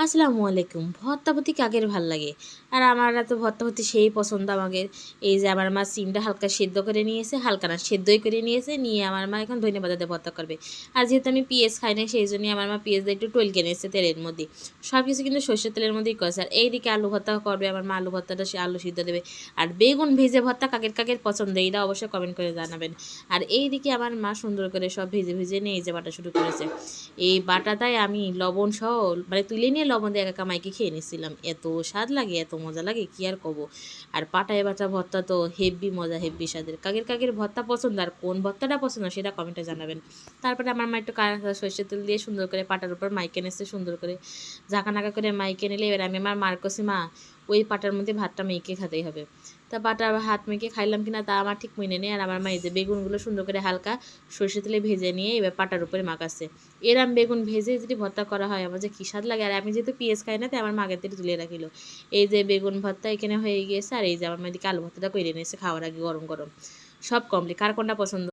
আসসালামু আলাইকুম। ভর্তাভর্তি কাকের ভাল লাগে? আর আমার তো ভর্তাভর্তি সেই পছন্দ আমাদের। এই যে আমার মা সিমটা হালকা সেদ্ধ করে নিয়েছে, হালকা না সেদ্ধই করে নিয়েছে, নিয়ে আমার মা এখন ধনেপাতা দিয়ে ভর্তা করবে। আর যেহেতু আমি পেঁয়াজ খাই না সেই জন্যই আমার মা পেঁয়াজ দিয়ে একটু টলকে নিয়েছে তেলের মধ্যে। সব কিছু কিন্তু সর্ষের তেলের মধ্যেই করেছে। আর এইদিকে আলু ভর্তা করবে আমার মা, আলু ভর্তাটা সে আলু সিদ্ধ দেবে। আর বেগুন ভেজে ভর্তা কাকের পছন্দ, এইটা অবশ্যই কমেন্ট করে জানাবেন। আর এইদিকে আমার মা সুন্দর করে সব ভেজে ভেজে নিয়ে এই যে বাটা শুরু করেছে। এই বাটাটাই আমি লবণ সহ মানে তুলে নিয়ে লবণ দিয়ে একা মাইকে খেয়ে নিয়েছিলাম। এত স্বাদ লাগে, এত মজা লাগে, কি আর কব। আর পাটায় বাটা ভর্তা তো হেব্বি মজা, হেব্বি স্বাদের। কাকের ভর্তা পছন্দ, আর কোন ভর্তাটা পছন্দ সেটা কমেন্টে জানাবেন। তারপরে আমার মা একটু সর্ষের তেল দিয়ে সুন্দর করে পাটার উপর মাইকে নিচ্ছে, সুন্দর করে ঝাঁকানাকা করে মাইকে নিলে এবার আমি আমার মার কাছে, মা ওই পাটার মধ্যে ভাতটা মেখে খেতেই হবে। তা পাটা হাত মেখে খাইলাম কিনা তা আমার ঠিক মনে নেই। আর আমার মা এই যে বেগুনগুলো সুন্দর করে হালকা সর্ষে তেলে ভেজে নিয়ে এবার পাটার উপরে মাখাচ্ছে। এরম বেগুন ভেজে যদি ভর্তা করা হয় আমার যে কী স্বাদ লাগে। আর আমি যেহেতু পেঁয়াজ খাই না তাই আমার মা আগের থেকে তুলে রাখিল। এই যে বেগুন ভর্তা এখানে হয়ে গিয়েছে, আর এই যে আমার মা এদিকে আলু ভর্তাটা করে নিয়েছে খাওয়ার আগে গরম গরম। সব কমপ্লিট। কার কোনটা পছন্দ?